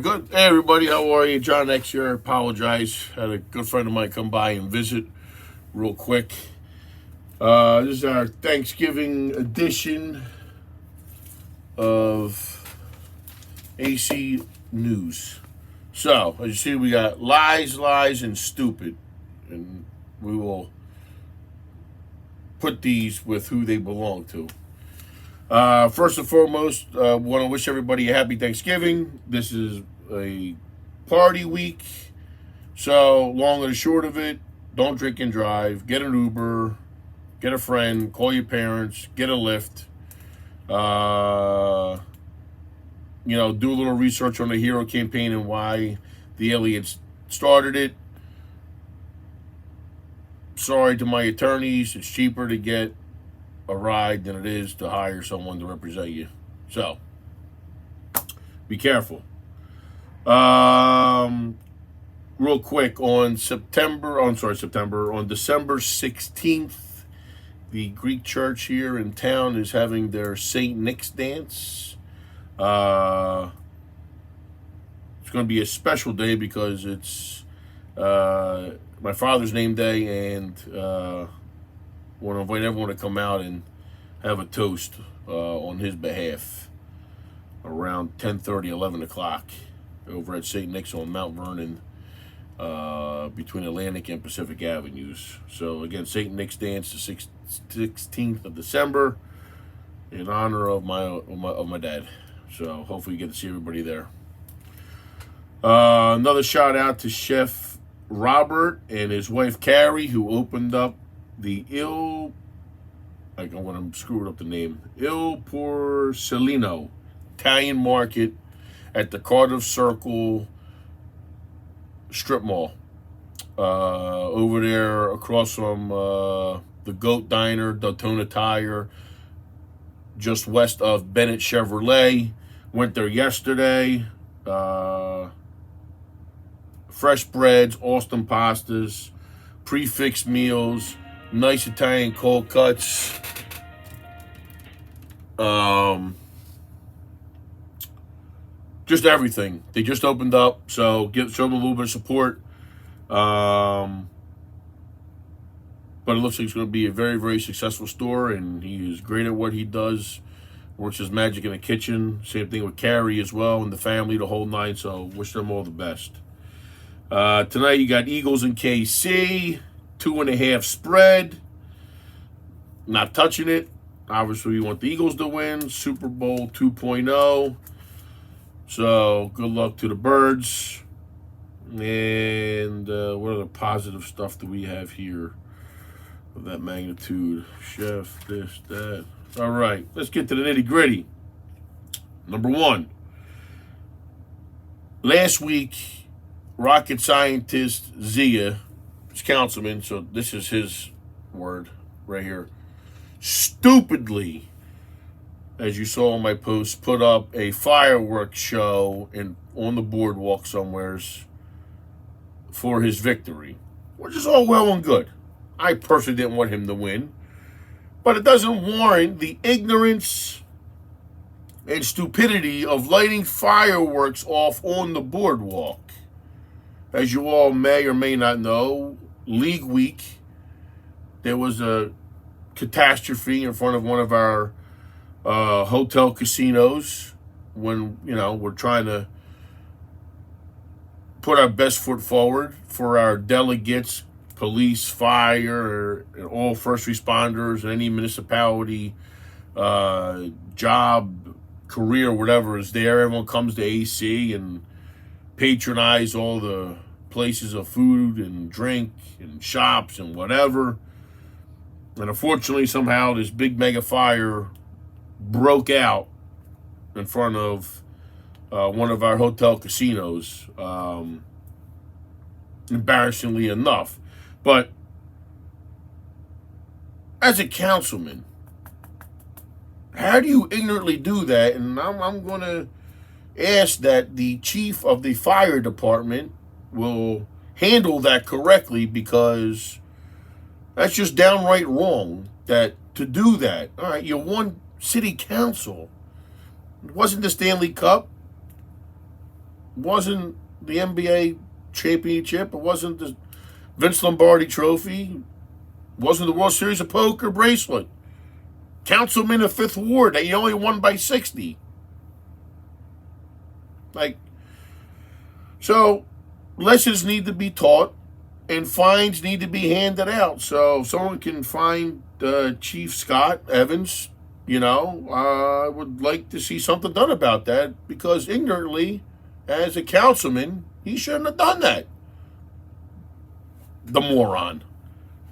We good? Hey everybody, how are you? John X here. I apologize. Had a good friend of mine come by and visit real quick. This is our Thanksgiving edition of AC News. So, as you see, we got lies, and stupid. And we will put these with who they belong to. First and foremost, want to wish everybody a happy Thanksgiving. This is a party week, so long and short of it, don't drink and drive. Get an Uber, get a friend, call your parents, get a Lyft. Do a little research on the HERO campaign and why the aliens started it. Sorry to my attorneys, it's cheaper to get a ride than it is to hire someone to represent you. So, be careful. Real quick, on December 16th, the Greek church here in town is having their St. Nick's dance. It's going to be a special day because it's my father's name day, and want to invite everyone to come out and have a toast on his behalf around 10:30, 11 o'clock over at St. Nick's on Mount Vernon, between Atlantic and Pacific Avenues. So again, St. Nick's Dance, the 16th of December, in honor of my dad. So hopefully you get to see everybody there. Another shout out to Chef Robert and his wife Carrie, who opened up the I'm going to screw up the name, Il Porcellino Italian Market at the Cardiff Circle Strip Mall. Over there across from the Goat Diner, Daytona Tire, just west of Bennett Chevrolet. Went there yesterday. Fresh breads, Austin pastas, prefix meals, nice Italian cold cuts. Just everything. They just opened up, so show them a little bit of support. But it looks like it's going to be a very, very successful store, and he is great at what he does. Works his magic in the kitchen. Same thing with Carrie as well, and the family, the whole nine. So wish them all the best. Tonight you got Eagles and KC, 2.5 spread. Not touching it. Obviously, we want the Eagles to win. Super Bowl 2.0. So, good luck to the Birds. And what other positive stuff do we have here of that magnitude? Chef, this, that. All right, let's get to the nitty-gritty. Number one. Last week, rocket scientist Zia, his councilman, so this is his word right here, stupidly, as you saw on my post, put up a fireworks show on the boardwalk somewheres for his victory, which is all well and good. I personally didn't want him to win, but it doesn't warrant the ignorance and stupidity of lighting fireworks off on the boardwalk. As you all may or may not know, League Week, there was a catastrophe in front of one of our hotel casinos when, we're trying to put our best foot forward for our delegates, police, fire, and all first responders, and any municipality, job, career, whatever is there. Everyone comes to AC and patronize all the places of food and drink and shops and whatever. And unfortunately, somehow this big mega fire broke out in front of one of our hotel casinos, embarrassingly enough. But as a councilman, how do you ignorantly do that? And I'm going to ask that the chief of the fire department will handle that correctly, because that's just downright wrong to do that. All right, you won city council. It wasn't the Stanley Cup. wasn't the NBA championship. It wasn't the Vince Lombardi trophy. It wasn't the World Series of Poker bracelet. Councilman of Fifth Ward that you only won by 60. Like, so lessons need to be taught and fines need to be handed out. So if someone can find Chief Scott Evans, I would like to see something done about that, because ignorantly, as a councilman, he shouldn't have done that. The moron.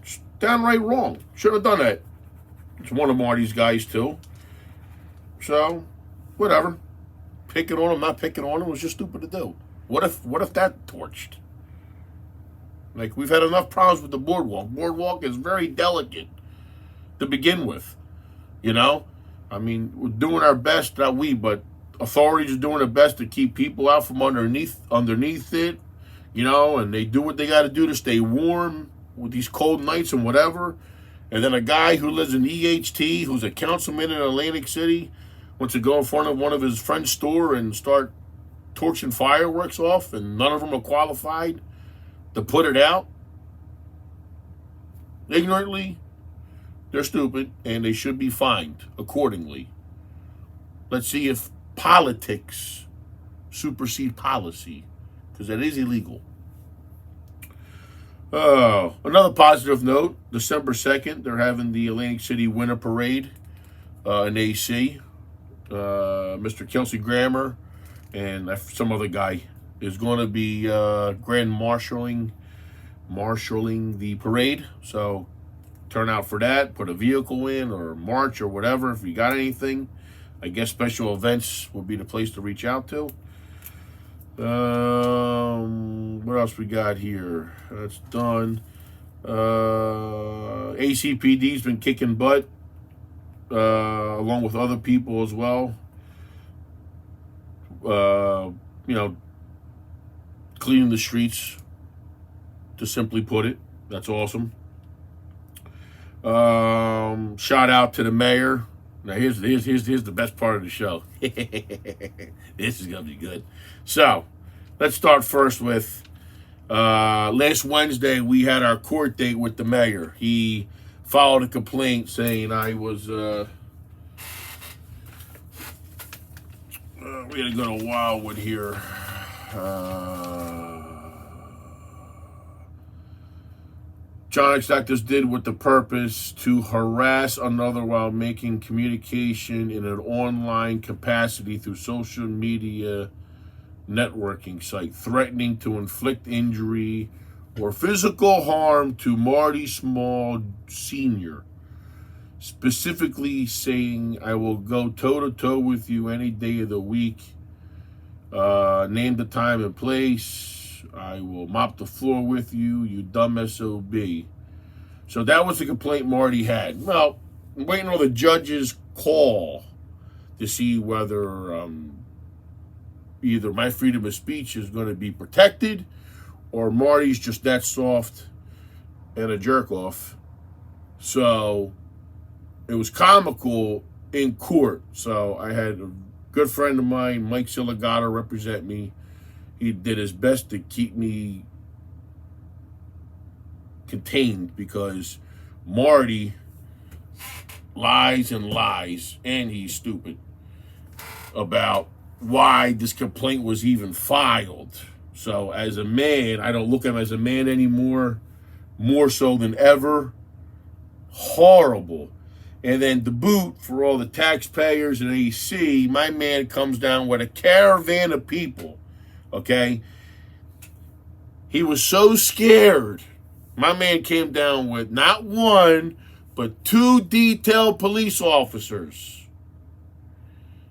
It's downright wrong. Shouldn't have done that. It's one of Marty's guys, too. So, whatever. Picking on him, not picking on him, was just stupid to do. What if that torched? Like, we've had enough problems with the boardwalk. Boardwalk is very delicate to begin with. I mean, we're doing our best, not we, but authorities are doing their best to keep people out from underneath it, and they do what they got to do to stay warm with these cold nights and whatever. And then a guy who lives in EHT, who's a councilman in Atlantic City, wants to go in front of one of his friend's store and start torching fireworks off, and none of them are qualified to put it out. Ignorantly, they're stupid, and they should be fined accordingly. Let's see if politics supersede policy, because that is illegal. Another positive note, December 2nd, they're having the Atlantic City Winter Parade in AC. Mr. Kelsey Grammer and some other guy is going to be grand marshalling the parade. So turn out for that, put a vehicle in or march or whatever if you got anything. I guess special events will be the place to reach out to. What else we got here? That's done. ACPD's been kicking butt, along with other people as well. Cleaning the streets, to simply put it. That's awesome. Shout out to the mayor. Now here's the best part of the show. This is gonna be good. So let's start first with last Wednesday we had our court date with the mayor. He filed a complaint saying I was we had to go to Wildwood here. John actors did with the purpose to harass another while making communication in an online capacity through social media networking site, threatening to inflict injury or physical harm to Marty Small Sr., specifically saying, I will go toe-to-toe with you any day of the week. Name the time and place. I will mop the floor with you, you dumb SOB. So that was the complaint Marty had. Well, I'm waiting on the judge's call to see whether either my freedom of speech is going to be protected or Marty's just that soft and a jerk off. So it was comical in court. So I had a good friend of mine, Mike Siligato, represent me. He did his best to keep me contained because Marty lies and lies, and he's stupid about why this complaint was even filed. So as a man, I don't look at him as a man anymore, more so than ever. Horrible. And then to boot, for all the taxpayers and AC, my man comes down with a caravan of people. Okay? He was so scared. My man came down with not one, but 2 detailed police officers.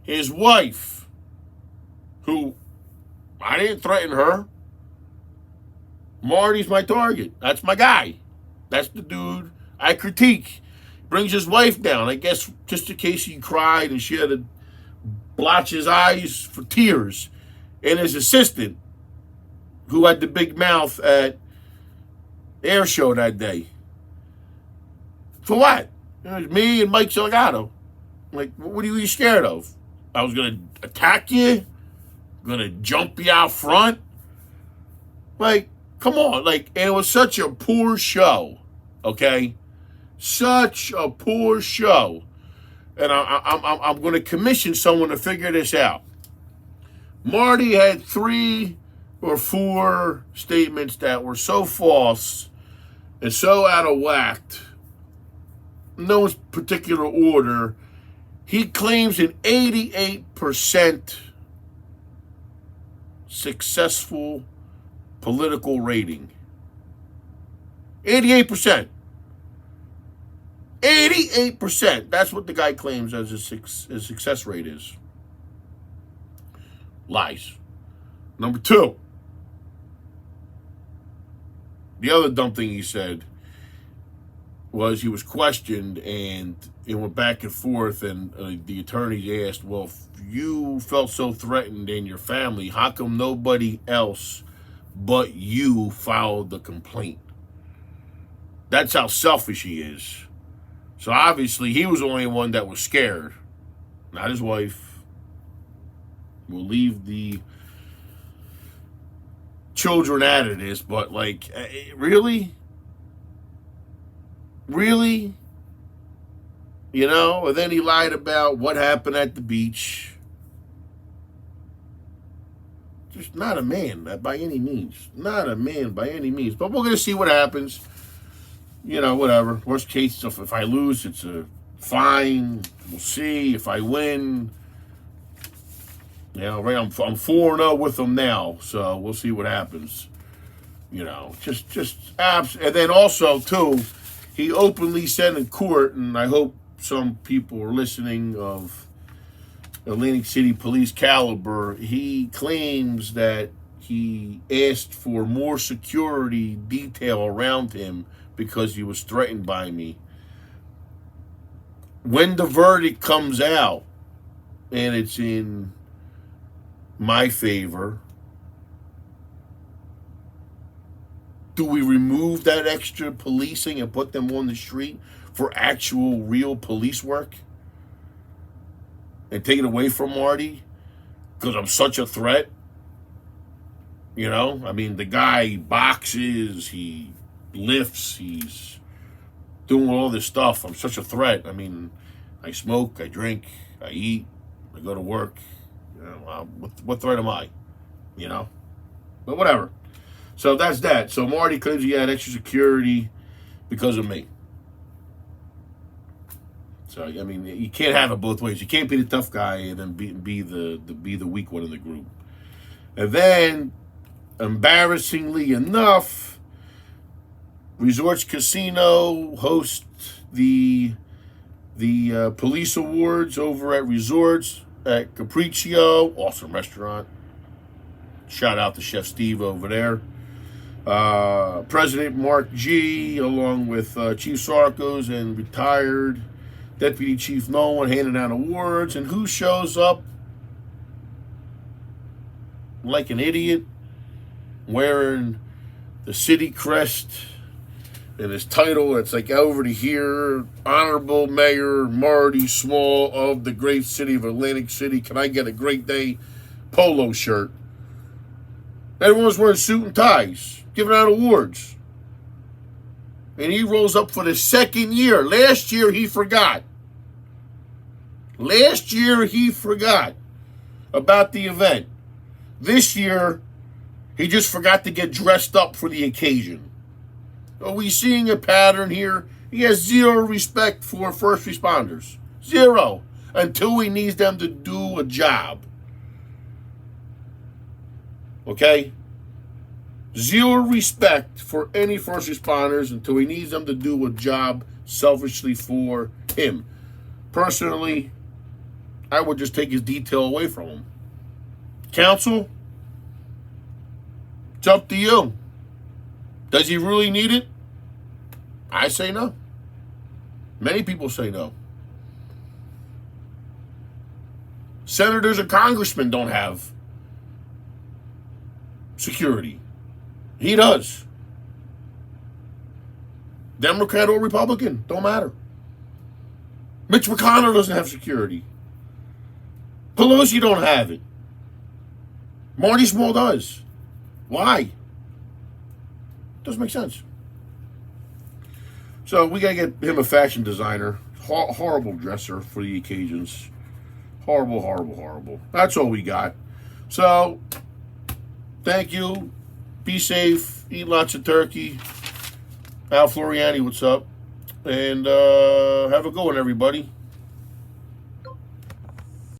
His wife, who I didn't threaten her. Marty's my target. That's my guy. That's the dude I critique. Brings his wife down, I guess, just in case he cried and she had to blotch his eyes for tears. And his assistant, who had the big mouth at air show that day. For what? It was me and Mike Siligato. Like, what are you scared of? I was going to attack you? gonna jump you out front. Like, come on. Like, and it was such a poor show. Okay? Such a poor show. And I'm going to commission someone to figure this out. Marty had 3 or 4 statements that were so false and so out of whack, no particular order. He claims an 88% successful political rating. 88%. 88%. That's what the guy claims as his success rate is. Lies. Number 2. The other dumb thing he said was he was questioned and it went back and forth, and the attorneys asked, well, if you felt so threatened in your family, how come nobody else but you filed the complaint? That's how selfish he is. So obviously he was the only one that was scared, not his wife. We'll leave the children out of this, but like, really? Really? You know, and then he lied about what happened at the beach. Just not a man by any means. Not a man by any means. But we're going to see what happens. You know, whatever. Worst case, if I lose, it's a fine. We'll see. If I win, you know, right? I'm 4-0 with them now, so we'll see what happens. You know, and then also too, he openly said in court, and I hope some people are listening of Atlantic City police caliber. He claims that he asked for more security detail around him because he was threatened by me. When the verdict comes out and it's in my favor, do we remove that extra policing and put them on the street for actual real police work and take it away from Marty because I'm such a threat? You know, I mean, the guy boxes, he lifts, he's doing all this stuff. I'm such a threat. I mean, I smoke, I drink, I eat, I go to work. You know, what threat am I? You know, but whatever. So that's that. So Marty claims he had extra security because of me. So I mean, you can't have it both ways. You can't be the tough guy and then be the weak one in the group. And then, embarrassingly enough, Resorts Casino hosts the police awards over at Resorts at Capriccio. Awesome restaurant. Shout out to Chef Steve over there. President Mark G, along with Chief Sarkos and retired Deputy Chief Nolan, handing out awards. And who shows up like an idiot, wearing the city crest and his title? It's like over to here, Honorable Mayor Marty Small of the great city of Atlantic City. Can I get a great day polo shirt? Everyone's wearing suit and ties, giving out awards. And he rolls up for the second year. Last year, he forgot. Last year, he forgot about the event. This year, he just forgot to get dressed up for the occasion. Are we seeing a pattern here? He has zero respect for first responders. Zero. Until he needs them to do a job. Okay? Zero respect for any first responders until he needs them to do a job selfishly for him. Personally, I would just take his detail away from him. Counsel, it's up to you. Does he really need it? I say no. Many people say no. Senators and congressmen don't have security. He does. Democrat or Republican, don't matter. Mitch McConnell doesn't have security. Pelosi don't have it. Marty Small does. Why? Doesn't make sense. So we gotta get him a fashion designer. Horrible dresser for the occasions. Horrible, horrible, horrible. That's all we got. So, thank you. Be safe. Eat lots of turkey. Al Floriani, what's up? And have a good one, everybody.